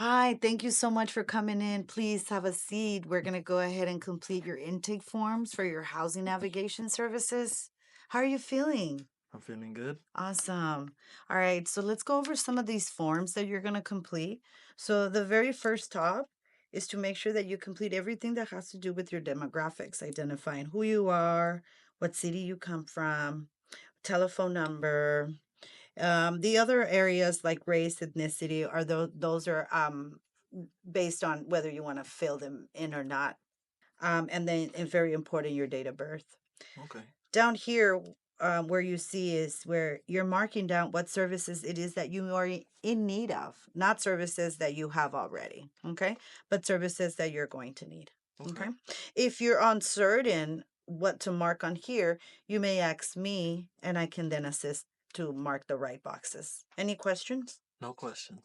Hi, thank you so much for coming in. Please have a seat. We're going to go ahead and complete your intake forms for your housing navigation services. How are you feeling? I'm feeling good. Awesome. All right, so let's go over some of these forms that you're going to complete. So, the very first top is to make sure that you complete everything that has to do with your demographics, identifying who you are, what city you come from, telephone number. The other areas like race, ethnicity are those are based on whether you want to fill them in or not. And then, and very important, your date of birth. Okay. Down here, where you see is where you're marking down what services it is that you are in need of, not services that you have already, okay? But services that you're going to need, Okay. okay? If you're uncertain what to mark on here, you may ask me and I can then assist to mark the right boxes. Any questions? No questions.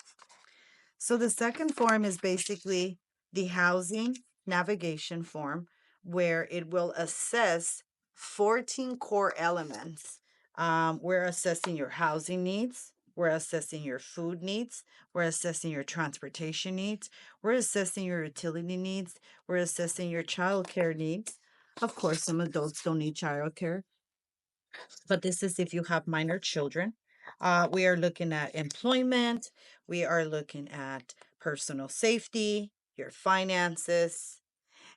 So the second form is basically the housing navigation form, where it will assess 14 core elements. We're assessing your housing needs. We're assessing your food needs. We're assessing your transportation needs. We're assessing your utility needs. We're assessing your childcare needs. Of course, some adults don't need childcare, but this is if you have minor children. We are looking at employment, we are looking at personal safety, your finances,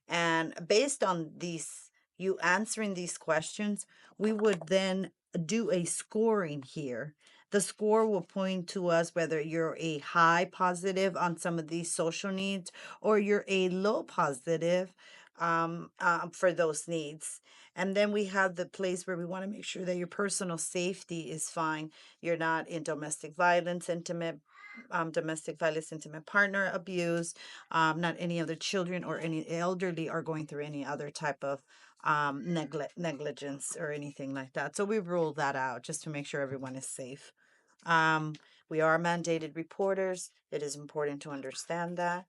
and based on these, you answering these questions, we would then do a scoring here. The score will point to us whether you're a high positive on some of these social needs or you're a low positive for those needs. And then we have the place where we want to make sure that your personal safety is fine. You're not in domestic violence, intimate partner abuse, not any other children or any elderly are going through any other type of negligence or anything like that. So we rule that out just to make sure everyone is safe. Um, we are mandated reporters. It is important to understand that.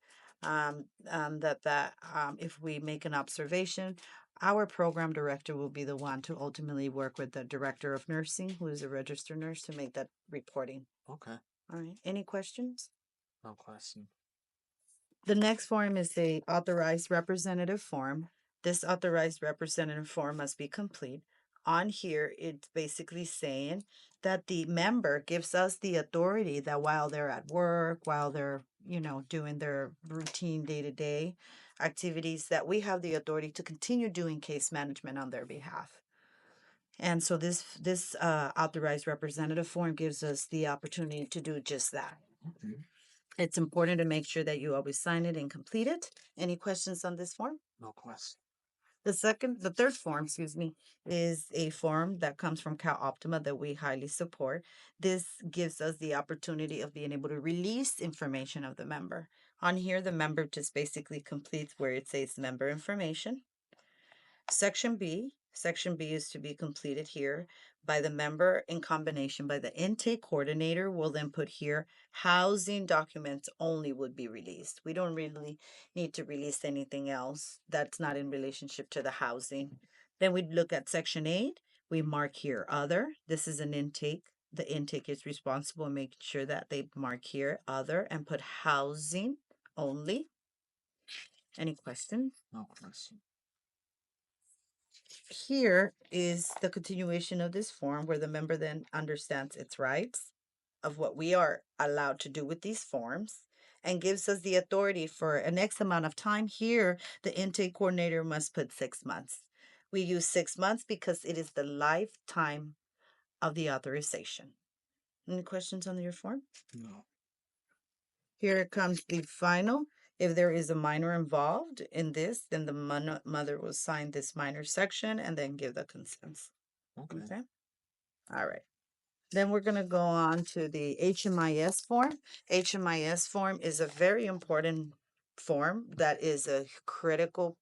If we make an observation, our program director will be the one to ultimately work with the director of nursing, who is a registered nurse, to make that reporting. Okay. All right. Any questions? No question. The next form is a authorized representative form. This authorized representative form must be complete. On here, it's basically saying that the member gives us the authority that while they're at work, while they're, doing their routine day-to-day activities, that we have the authority to continue doing case management on their behalf. And so this authorized representative form gives us the opportunity to do just that. Okay. It's important to make sure that you always sign it and complete it. Any questions on this form? No question. The third form, excuse me, is a form that comes from Cal Optima that we highly support. This gives us the opportunity of being able to release information of the member. On here, the member just basically completes where it says member information. Section B is to be completed here by the member in combination by the intake coordinator. Will then put here housing documents only would be released. We don't really need to release anything else that's not in relationship to the housing. Then we look at section 8. We mark here other. This is an intake. The intake is responsible in making sure that they mark here other and put housing only. Any questions? No question. Here is the continuation of this form where the member then understands its rights of what we are allowed to do with these forms and gives us the authority for an X amount of time. Here, the intake coordinator must put 6 months. We use 6 months because it is the lifetime of the authorization. Any questions on your form? No. Here comes the final. If there is a minor involved in this, then the mother will sign this minor section and then give the consent. Okay. Okay. All right. Then we're going to go on to the HMIS form. HMIS form is a very important form that is a critical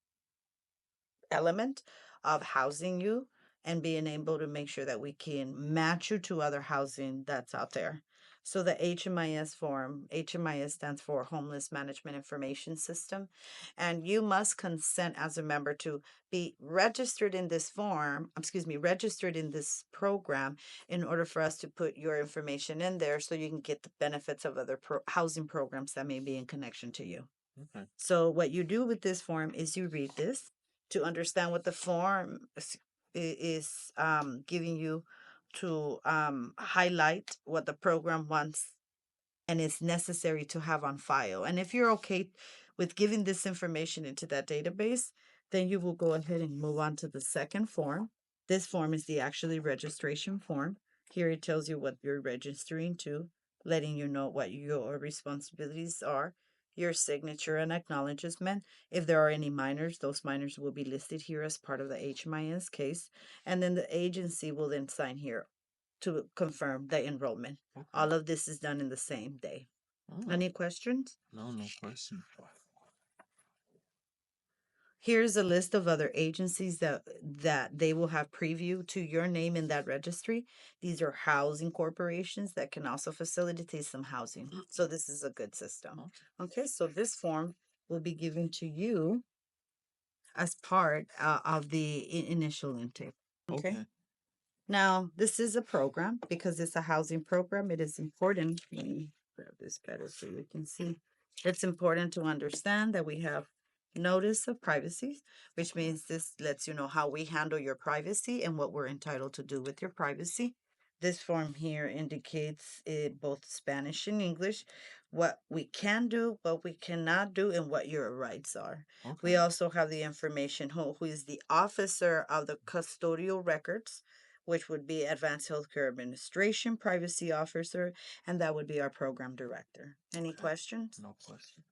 element of housing you and being able to make sure that we can match you to other housing that's out there. So the HMIS form, HMIS stands for Homeless Management Information System. And you must consent as a member to be registered in this form, registered in this program in order for us to put your information in there so you can get the benefits of other housing programs that may be in connection to you. Okay. So what you do with this form is you read this to understand what the form is giving you to highlight what the program wants and is necessary to have on file. And if you're okay with giving this information into that database, then you will go ahead and move on to the second form. This form is the actually registration form. Here it tells you what you're registering to, letting you know what your responsibilities are, your signature and acknowledgement. If there are any minors, those minors will be listed here as part of the HMIS case. And then the agency will then sign here to confirm the enrollment. Okay. All of this is done in the same day. Oh, Any questions? no, no question. Here's a list of other agencies that they will have preview to your name in that registry. These are housing corporations that can also facilitate some housing. So this is a good system. Okay. Okay, so this form will be given to you as part of the initial intake. Okay. Okay. Now, this is a program because it's a housing program. It is important. Let me grab this better so you can see. It's important to understand that we have notice of privacy, which means this lets you know how we handle your privacy and what we're entitled to do with your privacy. This form here indicates both Spanish and English, what we can do, what we cannot do, and what your rights are. We Okay. also have the information who is the officer of the custodial records, which would be Advanced Healthcare Administration Privacy Officer, and that would be our program director. Any Okay. questions? No question.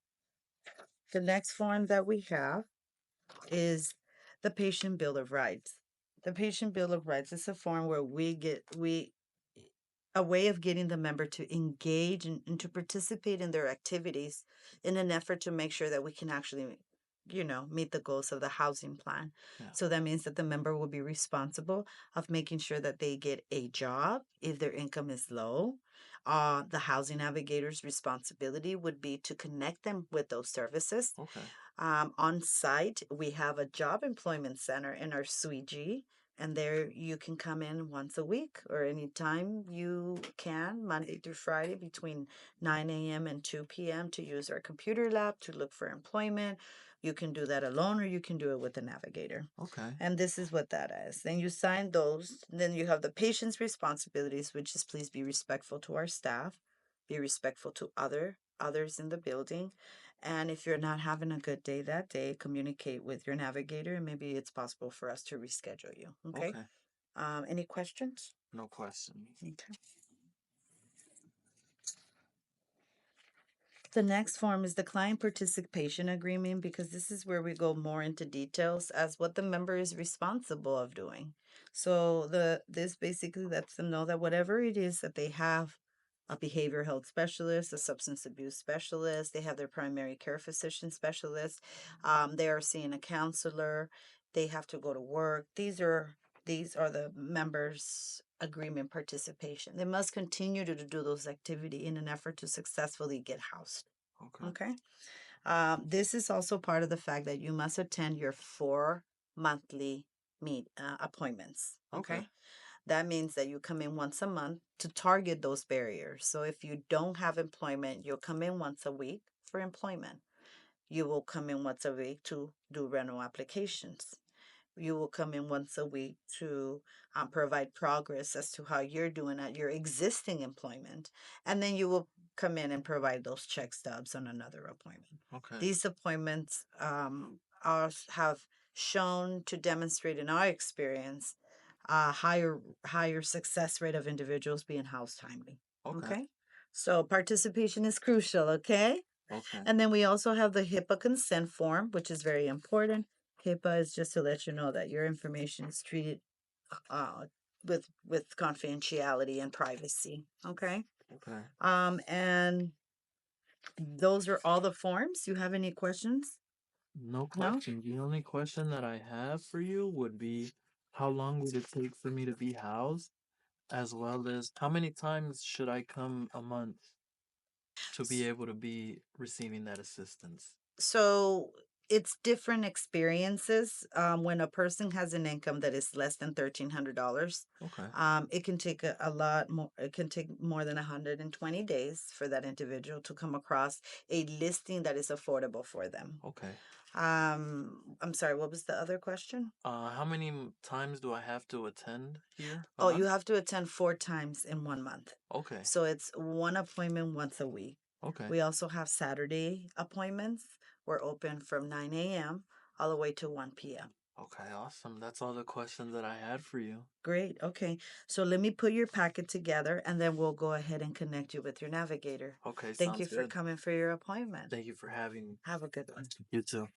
The next form that we have is the Patient Bill of Rights. The Patient Bill of Rights is a form where we a way of getting the member to engage and to participate in their activities in an effort to make sure that we can actually meet the goals of the housing plan. Yeah. So that means that the member will be responsible of making sure that they get a job if their income is low. The housing navigator's responsibility would be to connect them with those services. Okay. On site, we have a job employment center in our Suite G, and there you can come in once a week or anytime you can, Monday through Friday between 9 a.m. and 2 p.m. to use our computer lab to look for employment. You can do that alone or you can do it with a navigator. Okay. And this is what that is. Then you sign those. Then you have the patient's responsibilities, which is please be respectful to our staff, be respectful to others in the building. And if you're not having a good day that day, communicate with your navigator and maybe it's possible for us to reschedule you. Okay. Okay. Any questions? No question. Okay. The next form is the client participation agreement because this is where we go more into details as what the member is responsible of doing. So this basically lets them know that whatever it is that they have, a behavioral health specialist, a substance abuse specialist, they have their primary care physician specialist, they are seeing a counselor, they have to go to work. These are the members' agreement participation. They must continue to do those activity in an effort to successfully get housed. Okay. Okay. This is also part of the fact that you must attend your 4 monthly appointments. Okay. Okay. That means that you come in once a month to target those barriers. So if you don't have employment, you'll come in once a week for employment. You will come in once a week to do rental applications. You will come in once a week to provide progress as to how you're doing at your existing employment. And then you will come in and provide those check stubs on another appointment. Okay. These appointments have shown to demonstrate in our experience a higher success rate of individuals being housed timely. Okay. Okay. So participation is crucial. Okay. Okay. And then we also have the HIPAA consent form, which is very important. HIPAA is just to let you know that your information is treated uh, with confidentiality and privacy. Okay. Okay. And those are all the forms. You have any questions? No No? question. The only question that I have for you would be how long would it take for me to be housed? as well as how many times should I come a month to be able to be receiving that assistance? So it's different experiences. When a person has an income that is less than $1,300, Okay. it can take a lot more. It can take more than 120 days for that individual to come across a listing that is affordable for them. Okay. I'm sorry. What was the other question? How many times do I have to attend here a Oh, you month? have to attend 4 times in 1 month. Okay. So it's one appointment once a week. Okay. We also have Saturday appointments. We're open from 9 a.m. all the way to 1 p.m. Okay, awesome. That's all the questions that I had for you. Great. Okay. So let me put your packet together and then we'll go ahead and connect you with your navigator. Okay, Thank you sounds for good. coming for your appointment. Thank you for having me. Have a good one. You too.